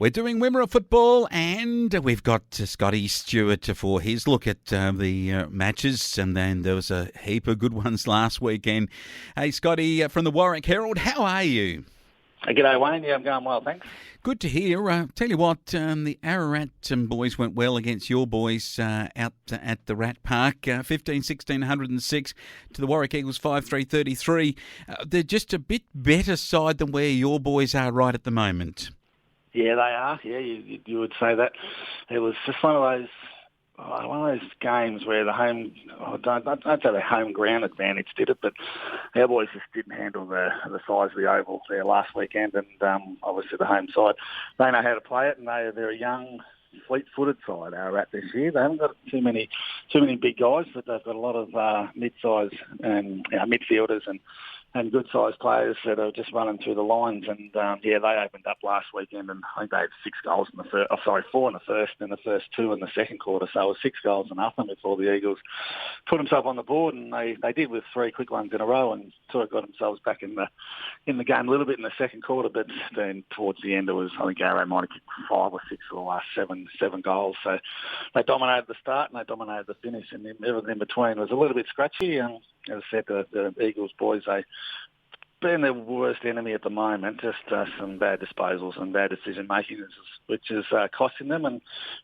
We're doing Wimmera football, and we've got Scotty Stewart for his look at the matches, and then there was a heap of good ones last weekend. Hey, Scotty, from the Warracknabeal Herald, how are you? G'day, Wayne. Yeah, I'm going well, thanks. Good to hear. Tell you what, the Ararat boys went well against your boys out at the Rat Park. 15-16, 106 to the Warwick Eagles 5-3-33. They're just a bit better side than where your boys are right at the moment. Yeah, they are. Yeah, you would say that. It was just one of those games where the home, I'd say the home ground advantage did it, but our boys just didn't handle the size of the oval there last weekend, and obviously the home side, they know how to play it, and they're a young, fleet-footed side Ararat this year. They haven't got too many big guys, but they've got a lot of mid-size and midfielders and good-sized players that are just running through the lines. And, they opened up last weekend, and I think they had 6 goals in the first, 4 in the first, and the first 2 in the second quarter. So it was 6 goals to nothing before the Eagles put themselves on the board, and they did with 3 quick ones in a row, and sort of got themselves back in the game a little bit in the second quarter. But then towards the end, it was, I think Ararat might have kicked 5 or 6 of the last seven goals. So they dominated the start, and they dominated the finish, and everything in between was a little bit scratchy. And as I said, the Eagles boys, being their worst enemy at the moment, just some bad disposals and bad decision-making, which is costing them, and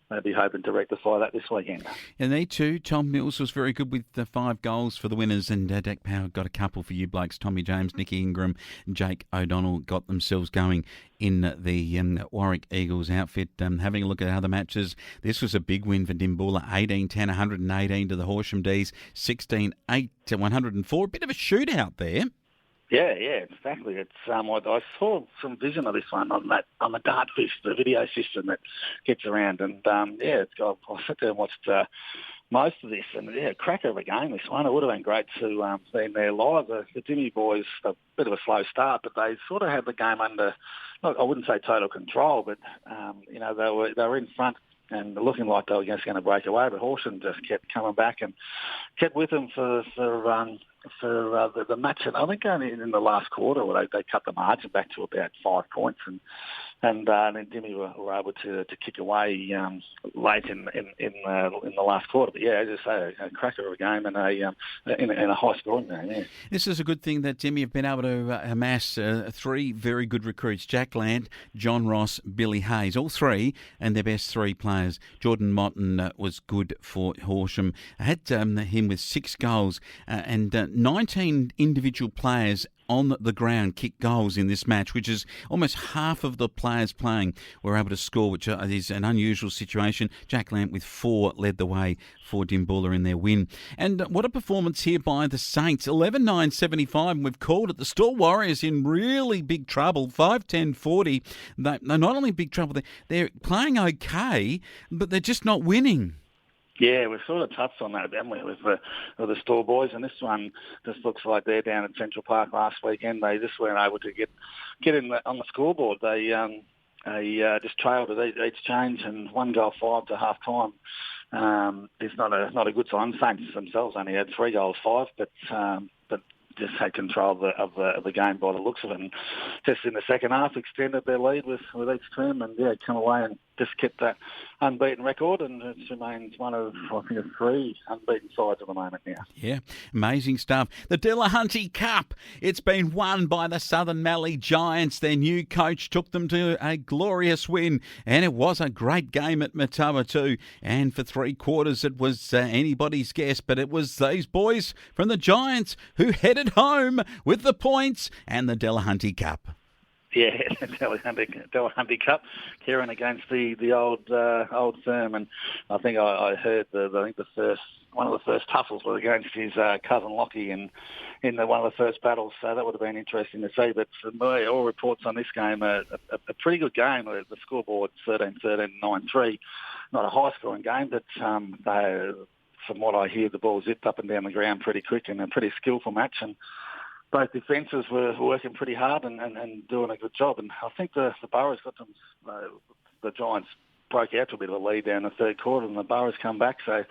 they'll be hoping to rectify that this weekend. And they too, Tom Mills was very good with the 5 goals for the winners, and Dak Power got a couple for you blokes. Tommy James, Nicky Ingram, Jake O'Donnell got themselves going in the Warwick Eagles outfit. Having a look at other matches, this was a big win for Dimboola, 18-10, 118 to the Horsham D's, 16-8 to 104. A bit of a shootout there. Yeah, exactly. It's I saw some vision of this one on the Dartfish, the video system that gets around, and I sat there and watched most of this, and cracker of a game this one. It would have been great to be there live. The Dimmy boys, a bit of a slow start, but they sort of had the game under, I wouldn't say total control, but they were in front and looking like they were just going to break away, but Horsham just kept coming back and kept with them for the match. And I think only in the last quarter where they cut the margin back to about 5 points, and then Dimmy were able to kick away late in the last quarter. But as I say, a cracker of a game and in a high scoring game. Yeah. This is a good thing that Dimmy have been able to amass 3 very good recruits: Jack Land, John Ross, Billy Hayes, all 3, and their best 3 players. Jordan Motton was good for Horsham. I had him with 6 goals and 19 individual players on the ground kick goals in this match, which is almost half of the players playing were able to score, which is an unusual situation. Jack Lamp with 4 led the way for Dimboola in their win. And what a performance here by the Saints. 11-9-75, and we've called it. The Store Warriors in really big trouble. 5-10-40. They're not only big trouble, they're playing okay, but they're just not winning. Yeah, we've sort of touched on that, haven't we, with the Store boys, and this one just looks like they're down at Central Park last weekend. They just weren't able to get on the scoreboard. They just trailed at each change, and 1-5 to half time. It's not a good sign. Saints themselves only had 3 goals, 5, but just had control of the game by the looks of it, and just in the second half extended their lead with each team, and come away and just kept that unbeaten record, and it remains one of, I think, 3 unbeaten sides at the moment now. Yeah, amazing stuff. The Delahunty Cup, it's been won by the Southern Mallee Giants. Their new coach took them to a glorious win, and it was a great game at Matawa too, and for 3 quarters it was anybody's guess, but it was these boys from the Giants who headed home with the points and the Delahunty Cup. Yeah, Delahunty Cup, Kieran against the old firm, and I think I heard one of the first tussles was against his cousin Lockie in one of the first battles, so that would have been interesting to see. But for me, all reports on this game, a pretty good game. The scoreboard 13-13, 9-3, not a high scoring game, but from what I hear, the ball zipped up and down the ground pretty quick, and a pretty skillful match, and both defences were working pretty hard and doing a good job. And I think the Boroughs got them, the Giants broke out to a bit of a lead down the third quarter, and the Boroughs come back. So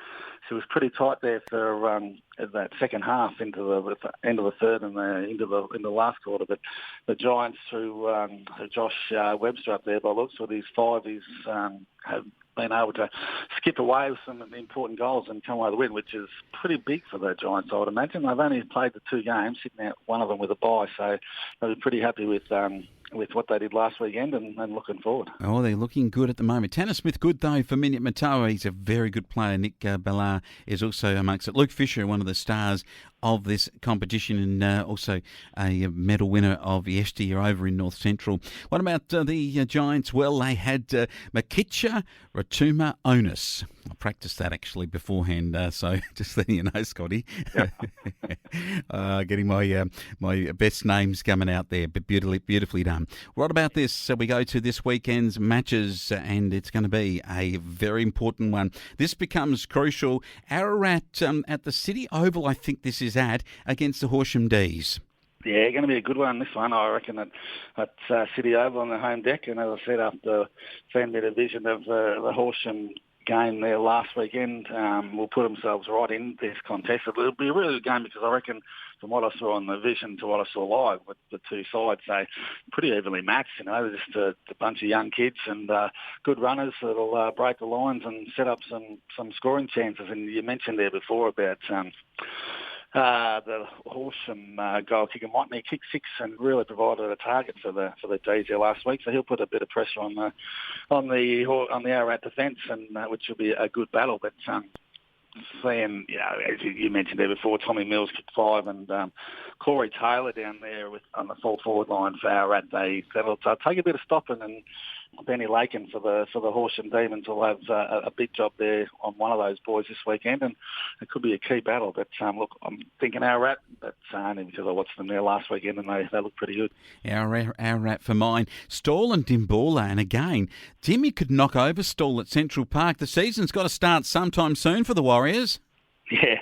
she was pretty tight there for that second half into the end of the third and into the last quarter. But the Giants, through Josh Webster up there, by the looks of his five, have been able to skip away with some important goals and come away with the win, which is pretty big for the Giants, I would imagine. They've only played the 2 games, sitting out one of them with a bye, so they'll be pretty happy with what they did last weekend and looking forward. Oh, they're looking good at the moment. Tanner Smith good, though, for Minyat Matawa. He's a very good player. Nick Ballar is also amongst it. Luke Fisher, one of the stars of this competition, and also a medal winner of yesteryear over in North Central. What about the Giants? Well, they had Makicha Ratuma Onus. I practiced that actually beforehand, so just letting you know, Scotty. Getting my best names coming out there, but beautifully done. What about this? We go to this weekend's matches, and it's going to be a very important one. This becomes crucial. Ararat at the City Oval, I think this is at, against the Horsham D's. Yeah, going to be a good one, this one. I reckon at City Oval on the home deck. And as I said, after seeing a bit of vision of the Horsham game there last weekend, will put themselves right in this contest. It'll be a really good game because I reckon from what I saw on the vision to what I saw live with the two sides, they pretty evenly matched. They're just a bunch of young kids and good runners that'll break the lines and set up some scoring chances. And you mentioned there before about the Horsham goal kicker Motney kicked 6 and really provided a target for the D's there last week. So he'll put a bit of pressure on the Ararat defence, and which will be a good battle. But seeing, as you mentioned there before, Tommy Mills kicked 5 and Corey Taylor down there on the full forward line for Ararat, that'll take a bit of stopping, and Benny Lakin for the Horsham Demons will have a big job there on one of those boys this weekend, and it could be a key battle. But look, I'm thinking Ararat, but only because I watched them there last weekend and they look pretty good. Ararat for mine. Stawell and Dimbula, and again, Timmy could knock over Stawell at Central Park. The season's got to start sometime soon for the Warriors. Yeah,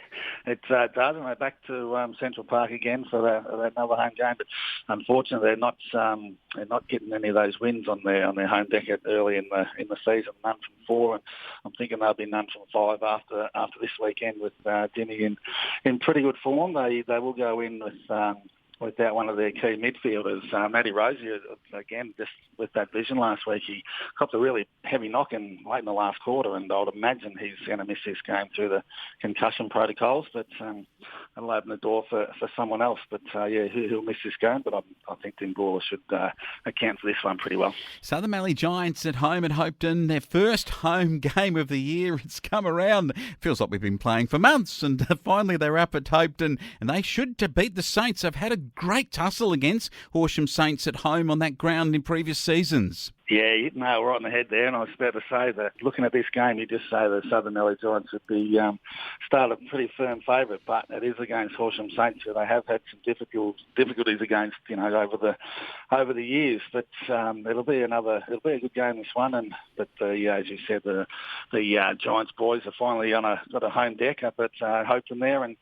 it does, and they're back to Central Park again for another home game. But unfortunately, they're not getting any of those wins on their home deck early in the season. None from 4, and I'm thinking they'll be none from 5 after this weekend with Dimmy in pretty good form. They will go in without one of their key midfielders, Matty Rosier, again, just with that vision last week. He copped a really heavy knock late in the last quarter, and I would imagine he's going to miss this game through the concussion protocols, but it'll open the door for someone else. But, he'll miss this game, but I think Dimbula should account for this one pretty well. Southern Mallee Giants at home at Hopeton, their first home game of the year. It's come around. Feels like we've been playing for months, and finally they're up at Hopeton, and they should to beat the Saints. They've had a great tussle against Horsham Saints at home on that ground in previous seasons. Yeah, you hit the nail right on the head there, and I was about to say that looking at this game, you just say the Southern Mallee Giants would be started a pretty firm favourite, but it is against Horsham Saints, who they have had some difficulties against, over the years. But it'll be a good game, this one, but as you said, the Giants boys are finally got a home deck up at Hopeton there, and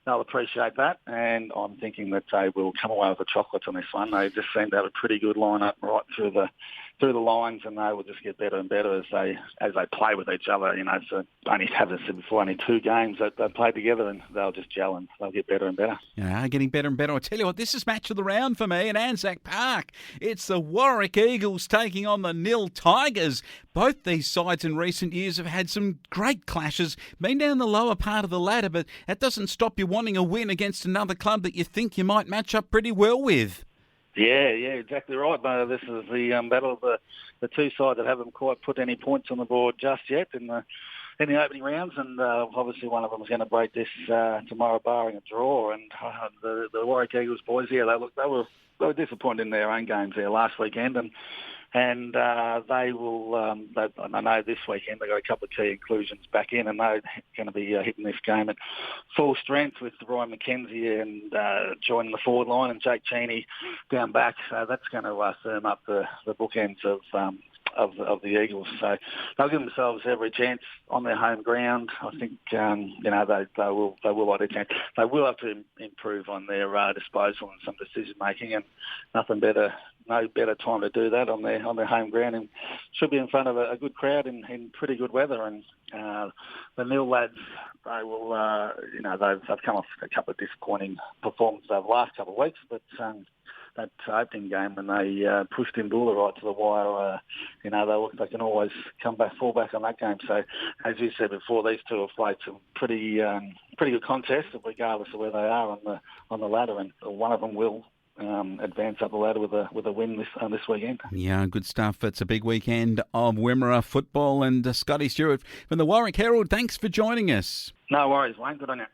they'll appreciate that, and I'm thinking that they will come away with the chocolates on this one. They just seem to have a pretty good lineup right through the lines, and they will just get better and better as they play with each other. So only 2 games that they play together, and they'll just gel and they'll get better and better. Yeah, getting better and better. I tell you what, this is match of the round for me at Anzac Park. It's the Warwick Eagles taking on the Nil Tigers. Both these sides in recent years have had some great clashes, been down the lower part of the ladder, but that doesn't stop you wanting a win against another club that you think you might match up pretty well with. Yeah, exactly right. This is the battle of the two sides that haven't quite put any points on the board just yet in the opening rounds, and obviously one of them is going to break this tomorrow, barring a draw. And the Warwick Eagles boys, they were disappointed in their own games there last weekend, and they will. I know this weekend they got a couple of key inclusions back in, and they're going to be hitting this game at full strength with Ryan McKenzie and joining the forward line, and Jake Cheney down back. So that's going to firm up the bookends of the Eagles. So they'll give themselves every chance on their home ground. I think they will like their chance. They will have to improve on their disposal and some decision making, and nothing better no better time to do that on their home ground, and should be in front of a good crowd in pretty good weather. And the Nil lads, they will, they've come off a couple of disappointing performances over the last couple of weeks, but that opening game when they pushed Imbula right to the wire, they can always fall back on that game. So, as you said before, these two have played some pretty good contests, regardless of where they are on the ladder, and one of them will advance up the ladder with a win this weekend. Yeah, good stuff. It's a big weekend of Wimmera football. And Scotty Stewart from the Warracknabeal Herald, thanks for joining us. No worries, Wayne. Good on you.